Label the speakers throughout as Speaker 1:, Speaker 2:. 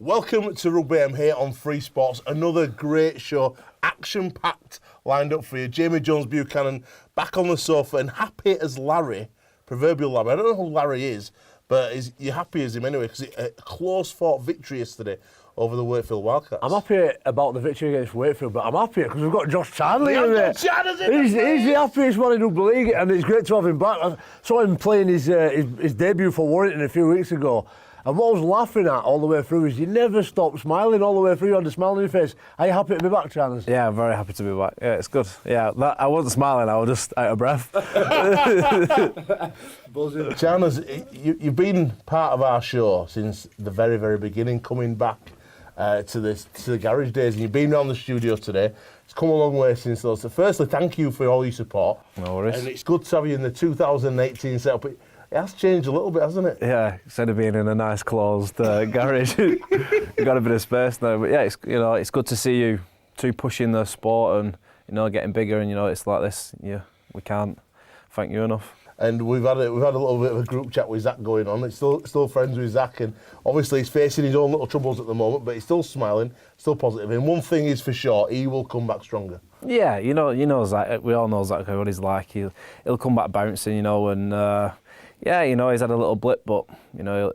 Speaker 1: Welcome to Rugby AM here on Free Sports. Another great show, action-packed, lined up for you. Jamie Jones-Buchanan back on the sofa and happy as Larry, proverbial Larry. I don't know who Larry is, but you're happy as him anyway because a close-fought victory yesterday over the Wakefield Wildcats.
Speaker 2: I'm happy about the victory against Wakefield, but I'm happy because we've got Josh Charnley in there. He's the happiest man in Rugby League, and it's great to have him back. I saw him playing his debut for Warrington a few weeks ago. And what I was laughing at all the way through is you never stop smiling all the way through. You had a smile on your face. Are you happy to be back, Charles?
Speaker 3: Yeah, I'm very happy to be back. Yeah, it's good. Yeah, I wasn't smiling, I was just out of breath.
Speaker 1: Charles, you've been part of our show since the very, very beginning, coming back to the garage days, and you've been around the studio today. It's come a long way since those. So firstly, thank you for all your support.
Speaker 3: No worries.
Speaker 1: And it's good to have you in the 2018 setup. It has changed a little bit, hasn't it?
Speaker 3: Yeah, instead of being in a nice closed garage, you've got a bit of space now. But yeah, it's good to see you two pushing the sport and getting bigger. And it's like this. Yeah, we can't thank you enough.
Speaker 1: And we've had a little bit of a group chat with Zach going on. It's still friends with Zach, and obviously he's facing his own little troubles at the moment, but he's still smiling, still positive. And one thing is for sure, he will come back stronger.
Speaker 3: Yeah, you know Zach. We all know Zach what he's like. He'll come back bouncing, and. Yeah, he's had a little blip, but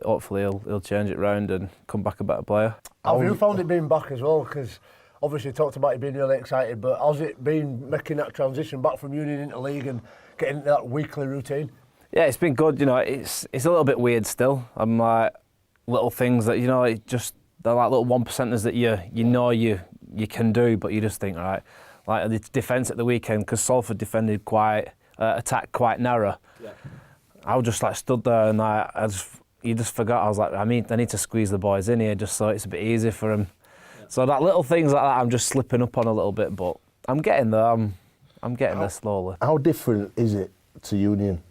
Speaker 3: hopefully he'll change it round and come back a better player.
Speaker 2: How have you found it being back as well? Because obviously you talked about you being really excited, but how's it been making that transition back from Union into League and getting that weekly routine?
Speaker 3: Yeah, it's been good. It's a little bit weird still. I'm like little things that they're like little 1%ers that you can do, but you just think like the defence at the weekend because Salford defended attacked quite narrow. Yeah. I was just stood there and you just forgot. I was like, I need to squeeze the boys in here just so it's a bit easier for them. Yeah. So that little things like that, I'm just slipping up on a little bit, but I'm getting there. I'm getting there slowly.
Speaker 1: How different is it to Union?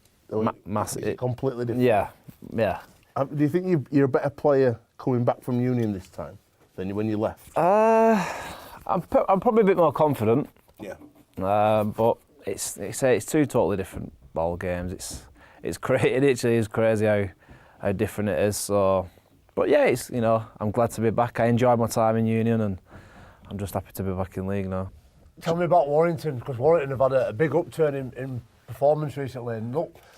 Speaker 3: Massive.
Speaker 1: It's completely different.
Speaker 3: Yeah.
Speaker 1: Do you think you're a better player coming back from Union this time than when you left?
Speaker 3: I'm probably a bit more confident.
Speaker 1: Yeah.
Speaker 3: But it's two totally different ball games. It actually is crazy how different it is. So, but yeah, I'm glad to be back. I enjoyed my time in Union, and I'm just happy to be back in League now.
Speaker 2: Tell me about Warrington, because Warrington have had a big upturn in performance recently. And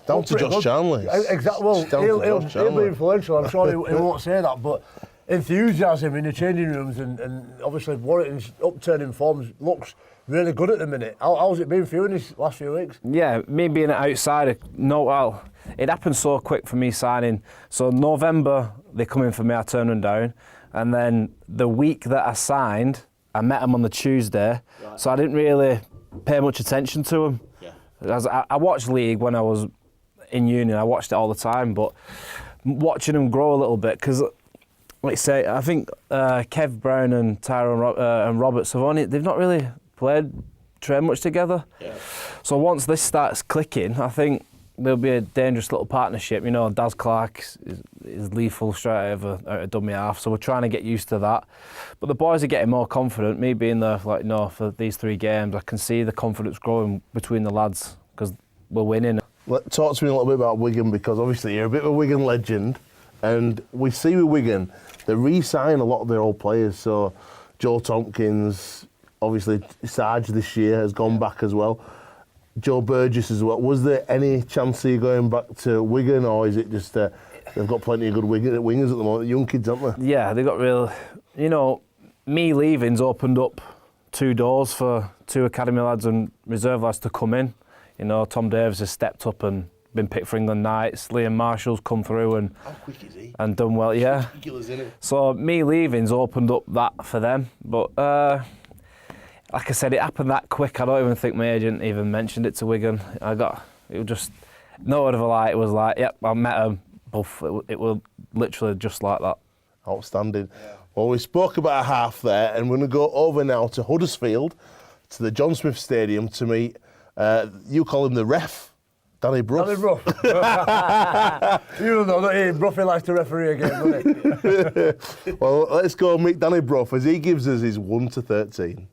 Speaker 1: down to Josh Charnley.
Speaker 2: Exactly. Well, he'll be influential. I'm sure he won't say that, but enthusiasm in the changing rooms and obviously Warrington's upturn in form looks really good at the minute. How's it been for you in these last few weeks?
Speaker 3: Yeah, me being an outsider, it happened so quick for me signing. So November, they come in for me, I turned them down. And then the week that I signed, I met them on the Tuesday. Right. So I didn't really pay much attention to them. Yeah. I watched League when I was in Union, I watched it all the time, but watching them grow a little bit, because like I say, I think Kev Brown and Tyrone and Roberts they've not really trained much together. Yeah. So once this starts clicking, I think there'll be a dangerous little partnership. Daz Clark is lethal straight out of dummy half, so we're trying to get used to that. But the boys are getting more confident. Me being there for these 3 games, I can see the confidence growing between the lads because we're winning.
Speaker 1: Talk to me a little bit about Wigan, because obviously you're a bit of a Wigan legend, and we see with Wigan, they re-sign a lot of their old players. So Joe Tompkins, obviously Sarge this year has gone back as well. Joe Burgess as well. Was there any chance of you going back to Wigan, or is it just they've got plenty of good wingers at the moment, young kids, haven't they?
Speaker 3: Yeah, they've got real... me leaving's opened up 2 doors for 2 academy lads and reserve lads to come in. Tom Davis has stepped up and been picked for England Knights. Liam Marshall's come through and
Speaker 1: how quick is he?
Speaker 3: And done well, yeah.
Speaker 1: Ridiculous, isn't it?
Speaker 3: So me leaving's opened up that for them, but like I said, it happened that quick. I don't even think my agent even mentioned it to Wigan. It was just no word of a lie. It was like, yep, I met him. Buff. It was literally just like that.
Speaker 1: Outstanding. Yeah. Well, we spoke about a half there, and we're going to go over now to Huddersfield, to the John Smith Stadium to meet. You call him the ref, Danny Brough.
Speaker 2: Danny Brough. You know that Broughy likes to referee again, doesn't he?
Speaker 1: Well, let's go meet Danny Brough as he gives us his 1 to 13.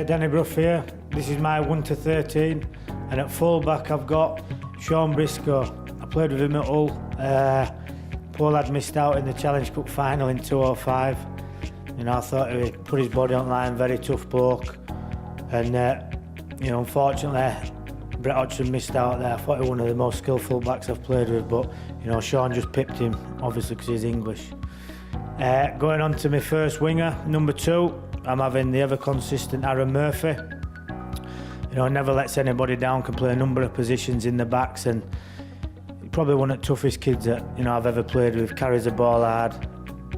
Speaker 4: Danny Brough here. This is my 1 to 13, and at full-back I've got Sean Briscoe. I played with him at Hull. Poor lad missed out in the Challenge Cup final in 2005. You know, I thought he put his body on line, very tough bloke. And, you know, unfortunately, Brett Hodgson missed out there. I thought he was one of the most skillful backs I've played with, but, you know, Sean just pipped him, obviously because he's English. Going on to my first winger, number 2, I'm having the ever-consistent Aaron Murphy. You know, never lets anybody down, can play a number of positions in the backs, and probably one of the toughest kids that, you know, I've ever played with. Carries the ball hard,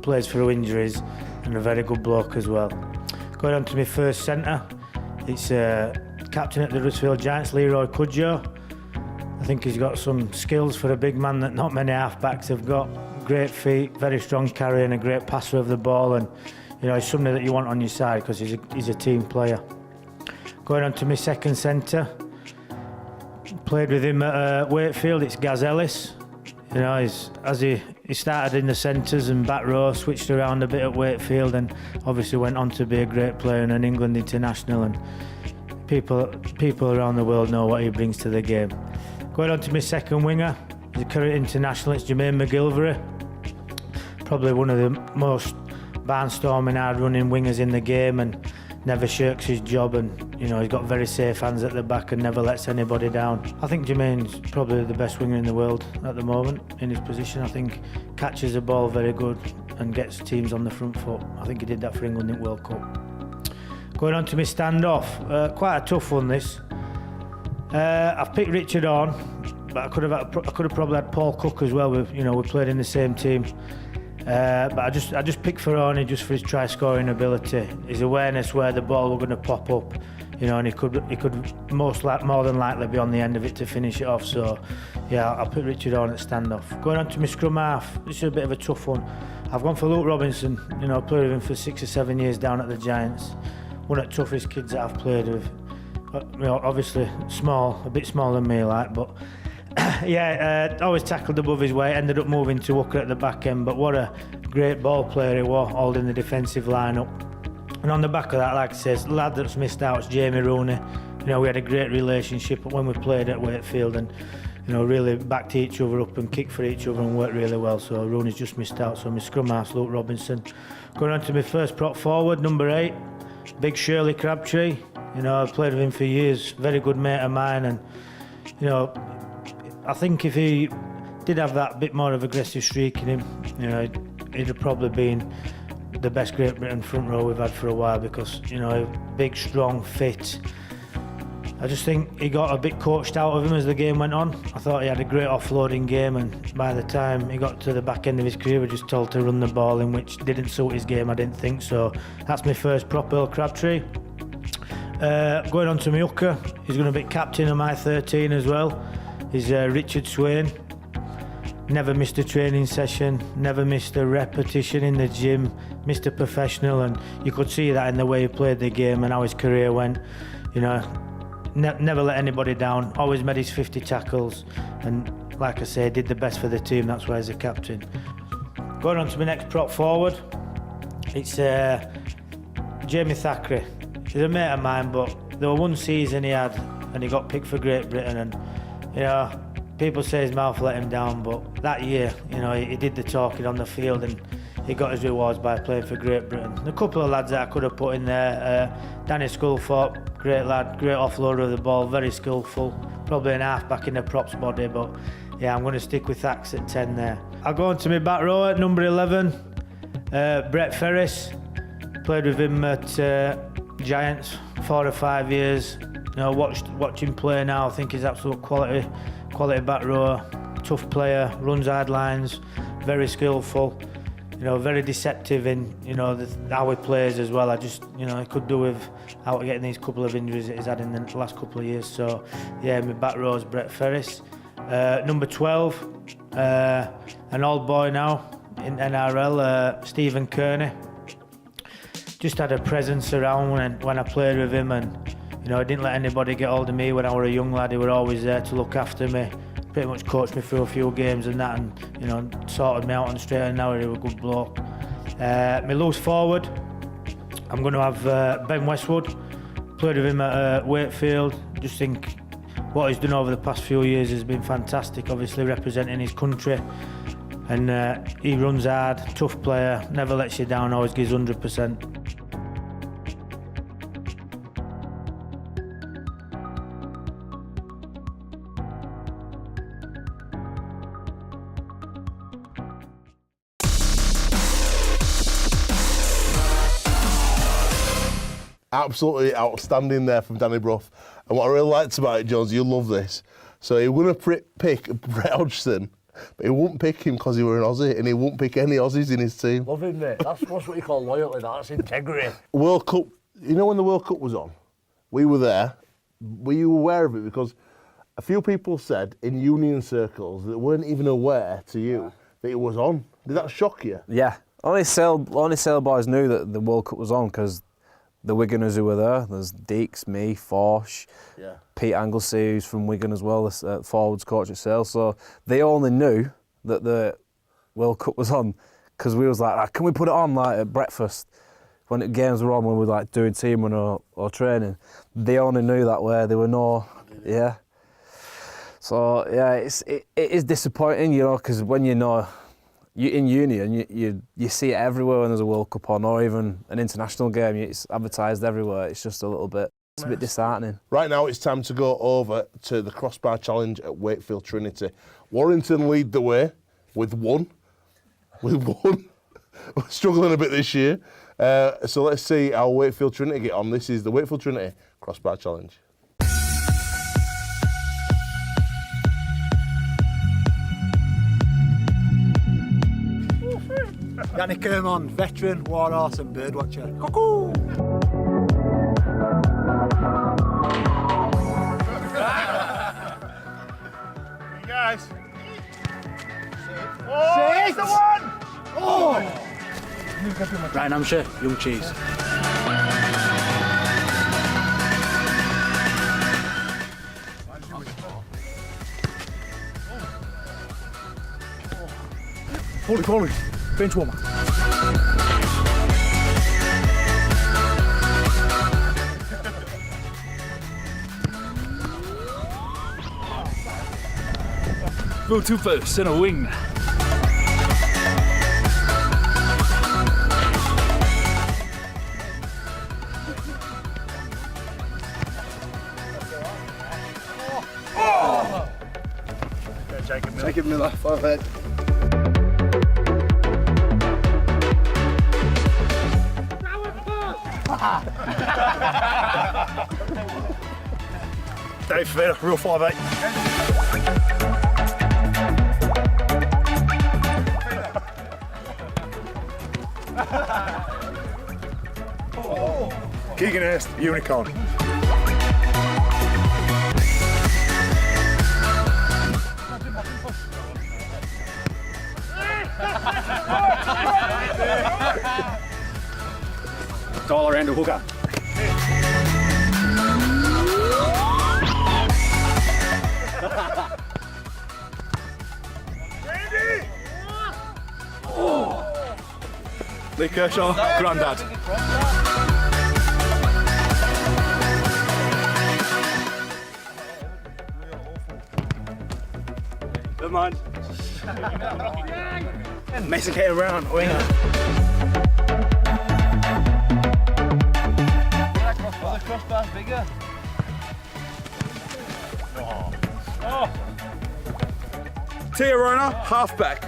Speaker 4: plays through injuries, and a very good bloke as well. Going on to my first centre, it's captain at the Huddersfield Giants, Leroy Cudjoe. I think he's got some skills for a big man that not many half-backs have got. Great feet, very strong carry, and a great passer of the ball, and you know, he's somebody that you want on your side because he's a team player. Going on to my second centre, played with him at Wakefield, it's Gaz Ellis. You know, he started in the centres and back row, switched around a bit at Wakefield, and obviously went on to be a great player and an England international, and people around the world know what he brings to the game. Going on to my second winger, he's a current international, it's Jermaine McGilvery. Probably one of the most barnstorming, hard-running wingers in the game, and never shirks his job, and you know, he's got very safe hands at the back and never lets anybody down. I think Jermaine's probably the best winger in the world at the moment in his position. I think catches the ball very good and gets teams on the front foot. I think he did that for England in World Cup. Going on to my standoff, quite a tough one this. I've picked Richard Horne, but I could have probably had Paul Cook as well. We played in the same team. But I just picked for Horne just for his try-scoring ability, his awareness where the ball was going to pop up, you know, and he could more than likely be on the end of it to finish it off. So, yeah, I'll put Richard Horne at standoff. Going on to my scrum half, this is a bit of a tough one. I've gone for Luke Robinson. You know, I played with him for 6 or 7 years down at the Giants. One of the toughest kids that I've played with. You know, obviously small, a bit smaller than me, like, but. Yeah, always tackled above his weight, ended up moving to hooker at the back end, but what a great ball player he was, holding the defensive line-up. And on the back of that, like I said, the lad that's missed out is Jamie Rooney. You know, we had a great relationship when we played at Wakefield, and you know, really backed each other up and kicked for each other and worked really well. So Rooney's just missed out. So my scrum half's Luke Robinson. Going on to my first prop forward, number 8, Big Shirley Crabtree. You know, I've played with him for years, very good mate of mine, and you know, I think if he did have that bit more of aggressive streak in him, you know, he'd have probably been the best Great Britain front row we've had for a while, because, you know, big, strong, fit. I just think he got a bit coached out of him as the game went on. I thought he had a great offloading game, and by the time he got to the back end of his career, we were just told to run the ball in, which didn't suit his game, I didn't think. So that's my first prop, Earl Crabtree. Going on to my hooker, he's going to be captain of my 13 as well. Is Richard Swain. Never missed a training session, never missed a repetition in the gym, Mr. Professional, and you could see that in the way he played the game and how his career went. You know, never let anybody down, always made his 50 tackles, and like I say, did the best for the team, that's why he's a captain. Going on to my next prop forward, it's Jamie Thackeray. He's a mate of mine, but there was one season he had and he got picked for Great Britain, and you know, people say his mouth let him down, but that year, you know, he did the talking on the field and he got his rewards by playing for Great Britain. And a couple of lads that I could have put in there, Danny Sculthorpe, great lad, great offloader of the ball, very skillful, probably an half back in the props body, but yeah, I'm going to stick with Thax at 10 there. I'll go on to my back row at number 11, Brett Ferris. Played with him at Giants 4 or 5 years. You know, watch him play now. I think he's absolute quality back row. Tough player, runs hard lines, very skillful. You know, very deceptive in, you know, how he plays as well. You know, he could do with out getting these couple of injuries that he's had in the last couple of years. So yeah, my back row is Brett Ferris. Number 12, an old boy now in NRL, Stephen Kearney. Just had a presence around when I played with him, and you know, he didn't let anybody get hold of me when I was a young lad. He was always there to look after me. Pretty much coached me through a few games and that, and you know, sorted me out on the straight and narrow. He was a good bloke. My loose forward, I'm going to have Ben Westwood. played with him at Wakefield. Just think what he's done over the past few years has been fantastic, obviously representing his country. And he runs hard, tough player, never lets you down, always gives 100%.
Speaker 1: Absolutely outstanding there from Danny Brough. And what I really liked about it, Jones, you'll love this. So he was going to pick Brett Hodgson, but he wouldn't pick him because he were an Aussie, and he wouldn't pick any Aussies in his team.
Speaker 2: Love him, mate. That's what you call loyalty. That's integrity.
Speaker 1: World Cup, you know when the World Cup was on? We were there. Were you aware of it? Because a few people said in union circles that weren't even aware to you that it was on. Did that shock you?
Speaker 3: Yeah, only Sale boys knew that the World Cup was on because the Wiganers who were there, there's Deeks, me, Forsh, Pete Anglesey, who's from Wigan as well, the forwards coach at Sale. So they only knew that the World Cup was on because we was like, can we put it on like at breakfast when the games were on when we were like doing team run or training. They only knew that way. There were no, So yeah, it is disappointing, you know, because when you know. You in uni and you see it everywhere when there's a World Cup on, or even an international game. It's advertised everywhere. It's just a bit disheartening.
Speaker 1: Right now it's time to go over to the Crossbar Challenge at Wakefield Trinity. Warrington lead the way with one. We're struggling a bit this year. So let's see how Wakefield Trinity get on. This is the Wakefield Trinity Crossbar Challenge.
Speaker 5: Yannick Kermon, veteran, warhorse and birdwatcher. Cuckoo!
Speaker 6: Hey guys.
Speaker 5: Six!
Speaker 6: The one!
Speaker 5: Oh! Ryan Hampshire, Young Cheese.
Speaker 6: Holy. Bench warmer.
Speaker 7: Go two posts and a wing.
Speaker 6: Jacob Miller, 5 head. Dave Favetta, real 5'8". Keegan Hurst, unicorn.
Speaker 5: Dollar and a hooker.
Speaker 6: Lee Kershaw, Grandad.
Speaker 5: Good mind. Mason K around, winger.
Speaker 3: The crossbar's bigger.
Speaker 6: Tiarona, halfback.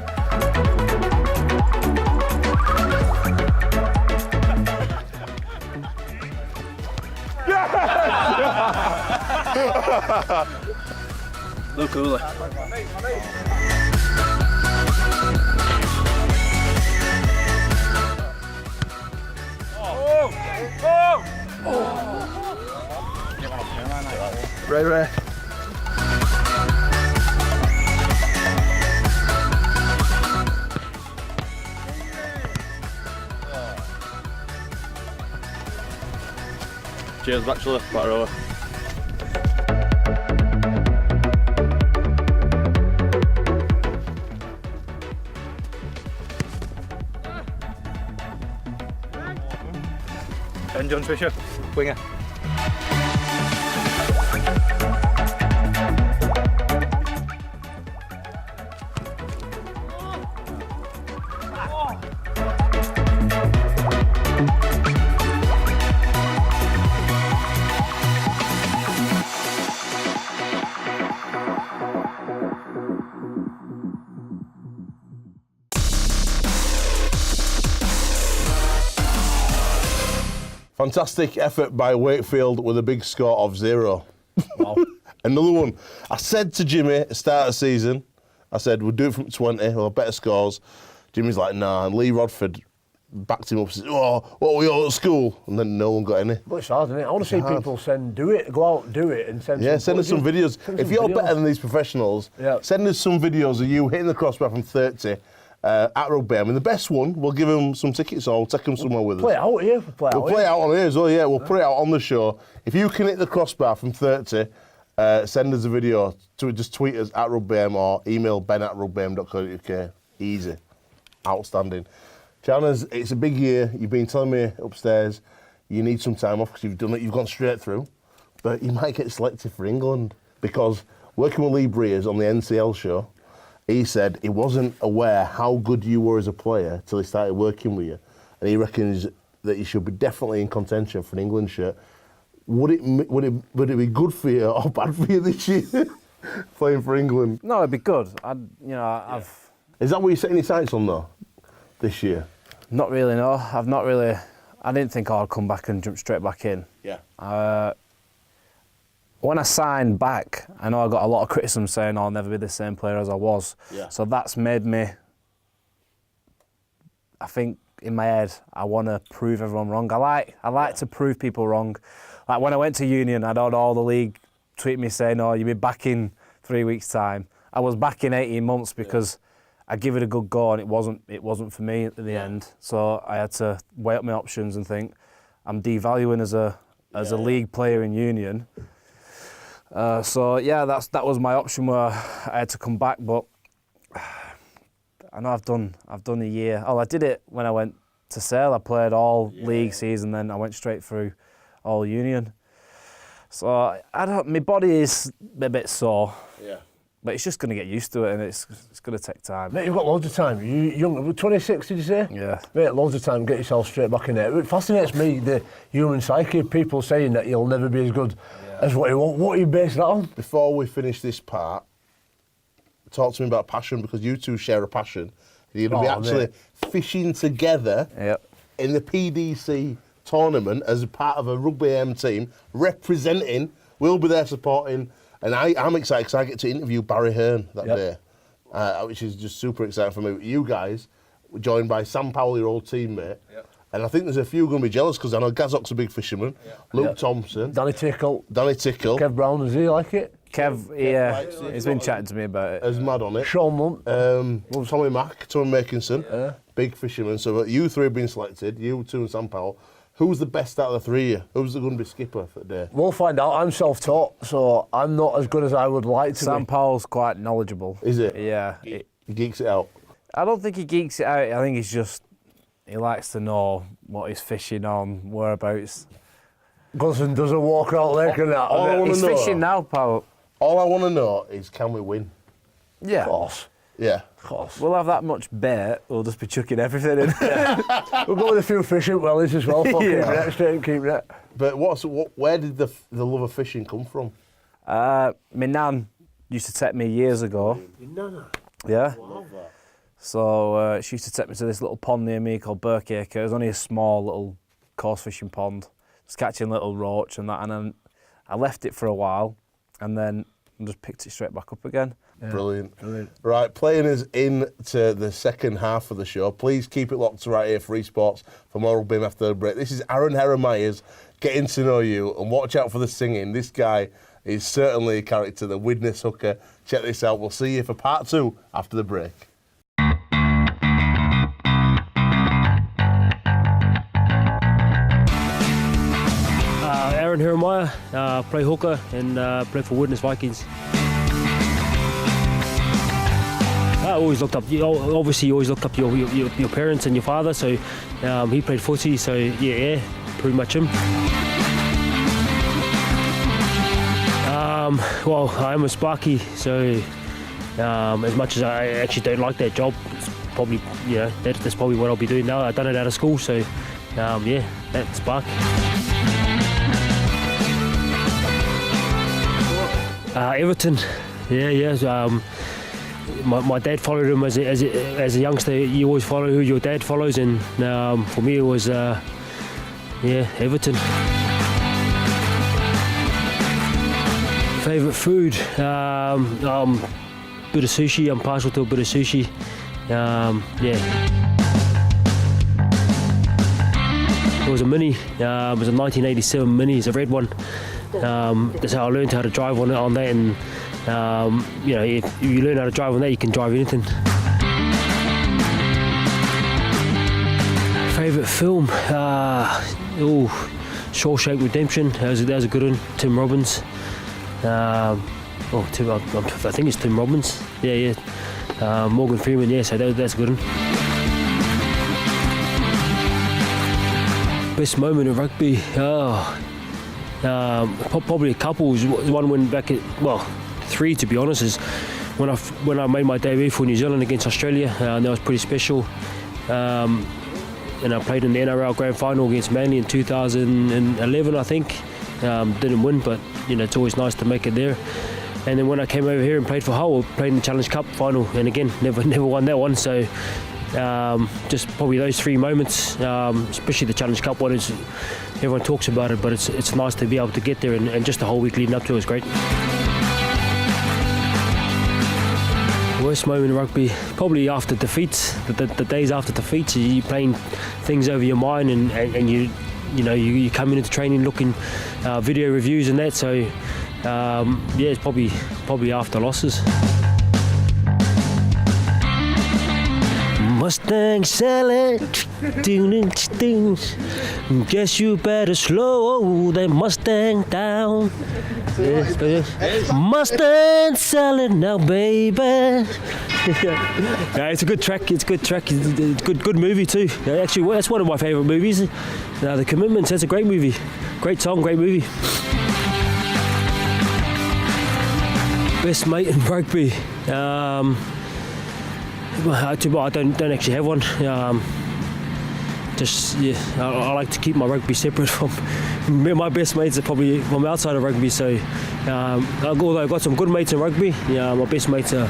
Speaker 5: Luke Cooley.
Speaker 6: Ray.
Speaker 5: Cheers, Bachelor. Batter over.
Speaker 6: Ben Jones Fisher, winger.
Speaker 1: Fantastic effort by Wakefield with a big score of 0. Wow. Another one. I said to Jimmy at the start of the season, I said, we'll do it from 20, we'll have better scores. Jimmy's like, nah, and Lee Rodford backed him up and said, oh, what were you all at school? And then no one got any.
Speaker 2: But it's hard, isn't it? I want to see people go out, do it, and send
Speaker 1: send us some videos. If you're better than these professionals, send us some videos of you hitting the crossbar from 30 at Rugby. I mean, the best one, we'll give them some tickets or we'll take them somewhere with us.
Speaker 2: Play it out here.
Speaker 1: We'll play it out on here as well, yeah. We'll put it out on the show. If you can hit the crossbar from 30, send us a video. Just tweet us at RugbyM or email ben@rugbym.co.uk. Easy. Outstanding. Chalmers, it's a big year. You've been telling me upstairs you need some time off because you've done it. You've gone straight through. But you might get selected for England because working with Lee Breers on the NCL show, he said he wasn't aware how good you were as a player till he started working with you. And he reckons that you should be definitely in contention for an England shirt. Would it be good for you or bad for you this year, playing for England?
Speaker 3: No, it'd be good.
Speaker 1: Is that what you're setting your sights on, though, this year?
Speaker 3: Not really, no. I didn't think I'd come back and jump straight back in.
Speaker 1: Yeah.
Speaker 3: When I signed back, I know I got a lot of criticism saying I'll never be the same player as I was.
Speaker 1: Yeah.
Speaker 3: So that's made me, I think in my head, I want to prove everyone wrong. I like to prove people wrong. Like when I went to Union, I'd had all the league tweet me saying, oh, you'll be back in 3 weeks' time. I was back in 18 months because I give it a good go and it wasn't for me at the end. So I had to weigh up my options and think, I'm devaluing as a league player in Union. That was my option where I had to come back, but I know I've done a year. Oh, I did it when I went to Sale. I played all league season, then I went straight through all Union. So my body is a bit sore. Yeah. But it's just going to get used to it, and it's going to take time.
Speaker 2: Mate, you've got loads of time. You young, 26, did you say?
Speaker 3: Yeah.
Speaker 2: Mate, loads of time. Get yourself straight back in there. It fascinates me, the human psyche of people saying that you'll never be as good as what you want. What are you basing that on?
Speaker 1: Before we finish this part, talk to me about passion, because you two share a passion. You're going to be actually fishing together in the PDC tournament as a part of a Rugby AM team, representing. We'll be there supporting. And I'm excited because I get to interview Barry Hearn that day, which is just super exciting for me. You guys were joined by Sam Powell, your old teammate. And I think there's a few going to be jealous because I know Gazok's a big fisherman. Luke Thompson.
Speaker 2: Danny Tickle.
Speaker 1: Kev
Speaker 2: Brown, does he like it?
Speaker 3: Kev, he's been chatting to me about it.
Speaker 1: As mad on it.
Speaker 2: Sean Munt.
Speaker 1: Tommy Makinson, big fisherman. So you three have been selected, you two and Sam Powell. Who's the best out of the three of you? Who's going to be skipper for the day?
Speaker 2: We'll find out. I'm self-taught, so I'm not as good as I would like to be.
Speaker 3: Sam Powell's quite knowledgeable.
Speaker 1: Is it?
Speaker 3: Yeah.
Speaker 1: He geeks it out.
Speaker 3: I don't think he geeks it out. I think he likes to know what he's fishing on, whereabouts.
Speaker 2: Goes and does a walk out lake and that.
Speaker 3: He's fishing now, Powell.
Speaker 1: All I want to know is, can we win?
Speaker 3: Yeah.
Speaker 2: Of course.
Speaker 1: Yeah.
Speaker 2: Of course.
Speaker 3: We'll have that much bait, we'll just be chucking everything in.
Speaker 2: We'll go with a few fishing wellies as well, straight and keep net.
Speaker 1: But where did the love of fishing come from?
Speaker 3: My nan used to take me years ago.
Speaker 1: Your nana?
Speaker 3: Yeah.
Speaker 1: Love that.
Speaker 3: So she used to take me to this little pond near me called Burkacre. It was only a small little coarse fishing pond, just catching little roach and that. And then I left it for a while, and then just picked it straight back up again.
Speaker 1: Yeah. Brilliant. Right, playing us into the second half of the show. Please keep it locked right here for eSports for more Rugby after the break. This is Aaron Herremyers getting to know you, and watch out for the singing. This guy is certainly a character, the Widnes hooker. Check this out. We'll see you for part 2 after the break.
Speaker 8: Aaron Herremyers, play hooker and play for Widnes Vikings. I always looked up. Obviously, you always looked up your parents and your father. So he played footy. So yeah, pretty much him. Well, I am a Sparky, so as much as I actually don't like that job, it's probably, that's probably what I'll be doing now. I've done it out of school, so that's Spark. Everton, my dad followed him as a youngster. You always follow who your dad follows, and for me it was Everton. Favourite food, bit of sushi. I'm partial to a bit of sushi. It was a Mini. It was a 1987 Mini. It's a red one. That's how I learned how to drive on that, and if you learn how to drive on that, you can drive anything. Favourite film? Shawshank Redemption. That was a good one. Tim Robbins. I think it's Tim Robbins. Morgan Freeman. Yeah, so that's a good one. Best moment of rugby? Probably a couple. One went back at, three to be honest, is when I made my debut for New Zealand against Australia, and that was pretty special. And I played in the NRL Grand Final against Manly in 2011, I think. Didn't win, but it's always nice to make it there. And then when I came over here and played for Hull, I played in the Challenge Cup final, and again never won that one. So just probably those three moments, especially the Challenge Cup one. Everyone talks about it, but it's nice to be able to get there, and just the whole week leading up to it was great. Worst moment in rugby, probably after defeats, the days after defeats. You're playing things over your mind, and you come into training looking video reviews and that. So it's probably after losses. Mustang selling, guess you better slow that Mustang down. Mustang selling now, baby. It's a good track. It's a good movie too. Actually, that's one of my favourite movies. The Commitments. That's a great movie. Great song, great movie. Best mate in rugby. I don't actually have one. I like to keep my rugby separate from my best mates are probably from outside of rugby. So although I've got some good mates in rugby, my best mates I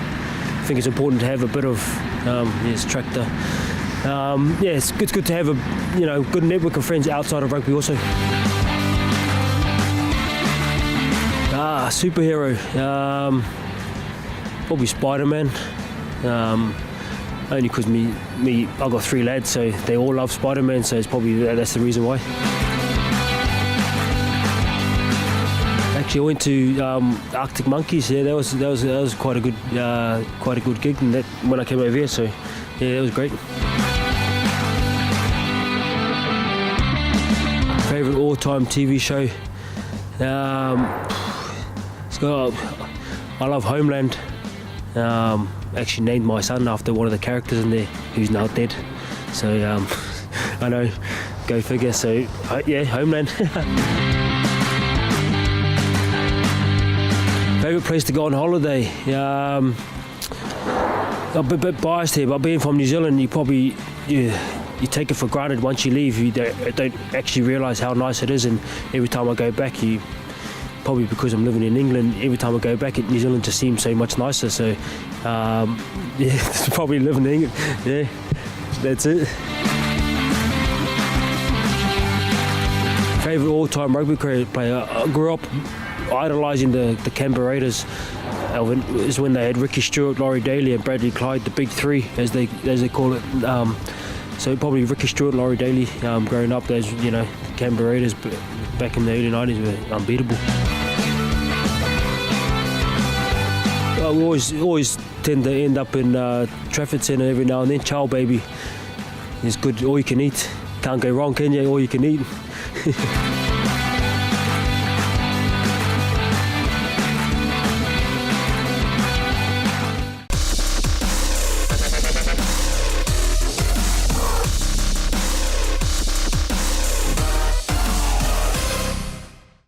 Speaker 8: think it's important to have a bit of tractor. It's good to have a good network of friends outside of rugby also. Superhero, probably Spider-Man. Only because I've got three lads, so they all love Spider-Man, so it's probably that's the reason why. Actually, I went to Arctic Monkeys. Yeah, that was quite a good gig, and that when I came over here, so yeah, that was great. Favorite all-time TV show? I love Homeland. Actually named my son after one of the characters in there who's now dead. So I know, go figure. So Homeland. Favourite place to go on holiday? I'm a bit biased here, but being from New Zealand, you probably you take it for granted once you leave. You don't actually realise how nice it is, and every time I go back, probably because I'm living in England, every time I go back, New Zealand just seems so much nicer. So, it's probably living in England. Yeah, that's it. Favourite all-time rugby player? I grew up idolising the Canberra Raiders. It was when they had Ricky Stewart, Laurie Daly, and Bradley Clyde, the big three, as they call it. So probably Ricky Stewart, Laurie Daly. Growing up, those Canberra Raiders back in the early 90s were unbeatable. We always tend to end up in Trafford Centre every now and then. Chow baby is good, all you can eat. Can't go wrong, can you? All you can eat.